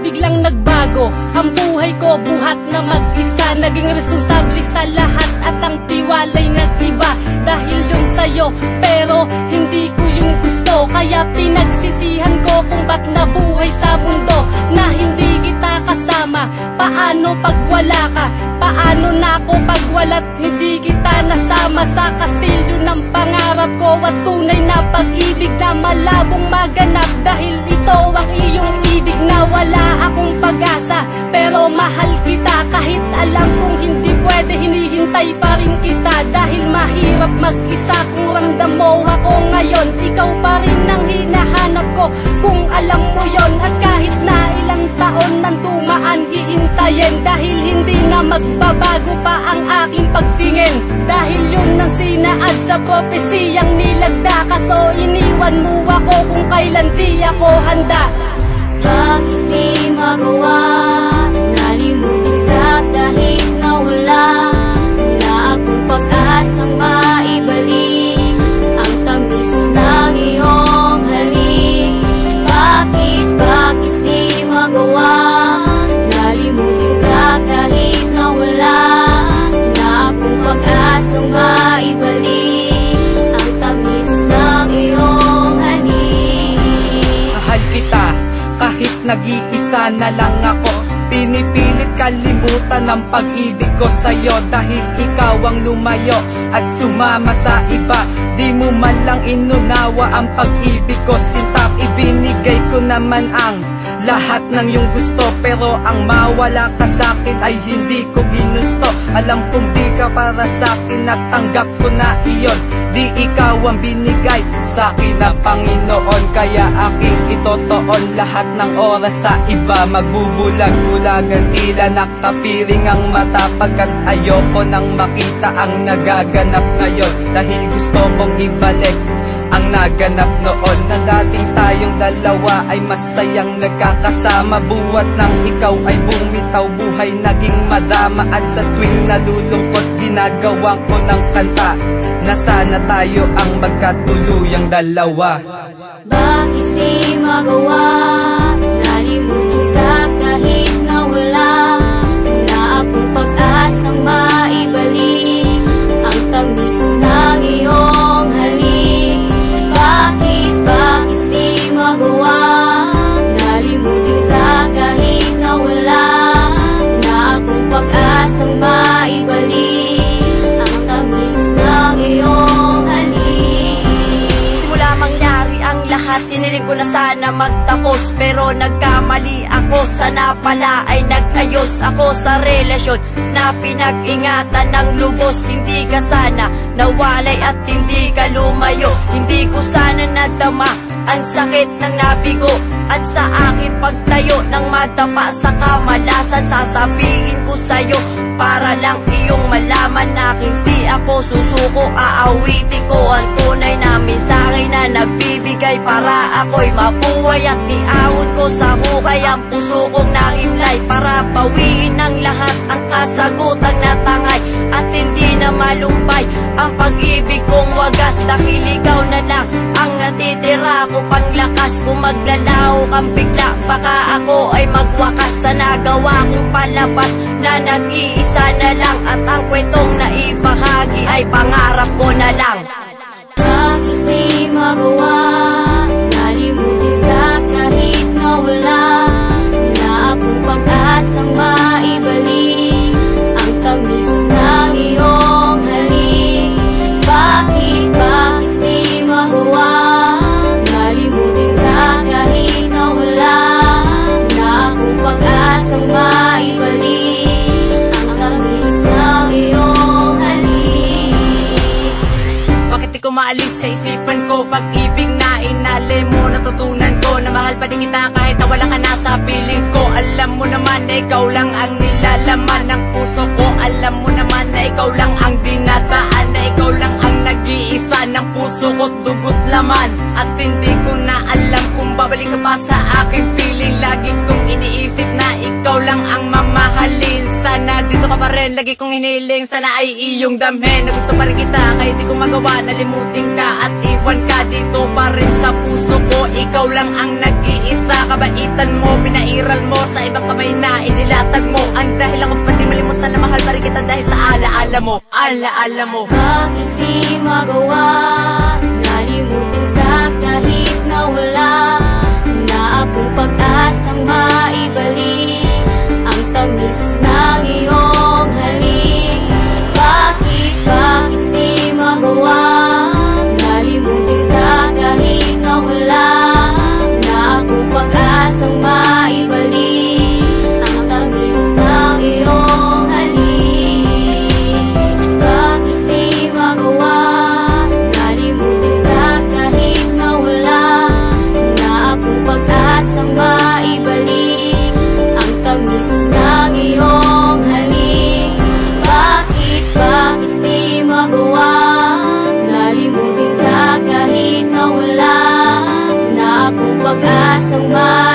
biglang nagbago ang buhay ko, buhat na mag-isa. Naging responsable sa lahat at ang tiwala'y nag-iba. Dahil yun sa'yo, pero hindi ko yung gusto. Kaya pinagsisihan ko kung ba't nabuhay sa mundo na hindi kita kasama. Paano pag wala ka? Paano na ako pag wala't hindi kita nasama sa kastilyo ng pangarap ko at tunay na pag-ibig na malabong maganap? Dahil ito ang iyong ibig na wala akong pag-asa, pero mahal kita kahit alam kong hindi pwede. Hinihintay pa rin kita dahil mahirap mag-isa. Kung ramdam mo ako ngayon, ikaw pa rin ang hinahanap ko. Kung alam mo yon, at kahit na ilang taon nang tumaan, hihintayin dahil hindi na magbabago pa ang aking pagtingin. Dahil yun ang sinaad sa propesiyang nilagda ka. So iniwan mo ako kung kailan di ako handa. Bakit di magawa? Nalimutin ka kahit nawala na akong pag-asang maibalik ang tamis ng iyong halik. Bakit di magawa? Nalimutin ka kahit nawala na akong pag-asang maibalik ang tamis ng iyong halik. Mahal kita kahit nag-iisa na lang ako. Pinipilit kalimutan ang pag-ibig ko sa'yo dahil ikaw ang lumayo at sumama sa iba. Di mo man lang inunawa ang pag-ibig ko, sinta. Ibinigay ko naman ang lahat ng iyong gusto, pero ang mawala ka sa'kin ay hindi ko ginusto. Alam kong di ka para sa'kin at tanggap ko na iyon. Di ikaw ang binigay sa'kin ng Panginoon, kaya aking itotoon lahat ng oras sa iba. Magbubulag-bulagan, tila nakapiring ang mata, pagkat ayoko nang makita ang nagaganap ngayon. Dahil gusto mong ibalik ang naganap noon na dating tayong dalawa ay masayang nagkakasama. Buwat nang ikaw ay bumitaw, buhay naging madama. At sa tuwing nalulungkot, ginagawa ko ng kanta na sana tayo ang magkatuluyang dalawa. Bakit di magawa? Nalimutin ka kahit nawala na akong pag-asang maibalik ang tamis ng iyong halik. Bakit di magawa? Nalimutin ka kahit nawala na akong pag-asang maibalik ang tamis ng iyong halik. Simula mangyari ang lahat, hiniling ko na sana magtapos, pero nagkamali ako. Sana pala ay nag-ayos ako sa relasyon na pinag-ingatan ng lubos. Hindi ka sana nawalay at hindi ka lumayo. Hindi ko sana nadama ang sakit ng nabigo, at sa aking pagtayo ng madapa sa kamalasan, sasabihin ko sa'yo para lang iyong malaman na hindi ako susuko. Aawitin ko ang tunay na mensahe na nagbibigay para ako'y mabuhay, at iahon ko sa hukay ang puso kong nahimlay para bawiin ng lahat ang kasagutang natangay at hindi na malumbay ang pag-ibig kong wagas. Dahil ikaw na lang ang natitira ko panglakas. Kung maglalaho kang bigla, baka ako ay magwakas sa nagawa kong palabas na nag-iisa na lang, at ang kwentong naibahagi ay pangarap ko na lang. Bakit di magawa? Nalimutin ka kahit nawala na akong pag-asang maibalik ang tamis ng iyong halik. Bakit di magawa? Nalimutin ka kahit nawala na akong pag-asang maibalik ang tamis ng iyong halik. Bakit di ko maalis sa isipan ko pag-ibig na inalay mo? Natutunan ko na mahal pa din kita kahit na wala ka na sa piling ko. Alam mo naman na ikaw lang ang nilalaman ng puso ko. Alam mo naman na ikaw lang ang dinataan, na ikaw lang ang nag-iisa ng puso ko, dugot laman. At hindi ko na alam kung babalik ka pa sa aking piling. Lagi kong iniisip na ikaw lang ang mamahalin. Sana dito ka pa rin, lagi kong hiniling, sana ay iyong damhin. Na gusto pa rin kita kahit di ko magawa, nalimutin ka at iwan ka dito pa rin sa puso ko. ikaw lang ang nag-iisa. Kabaitan mo, pinairal mo, sa ibang kamay na inilatag mo. Ang dahil ako pati malimutan na mahal pa rin kita dahil sa alaala mo, alaala mo. Bakit di magawa, nalimutin ka kahit nawala na akong pag-asang maibalik ang tamis ng iyong halik. Bakit di magawa, nalimutin ka kahit nawala na akong pag-asang maibalik ang tamis ng iyong halik. Bakit di magawa, nalimutin ka kahit nawala na akong pag-asang maibalik ang tamis ng iyong halik. Bakit di magawa, nalimutin ka kahit nawala na akong pag-asang maibalik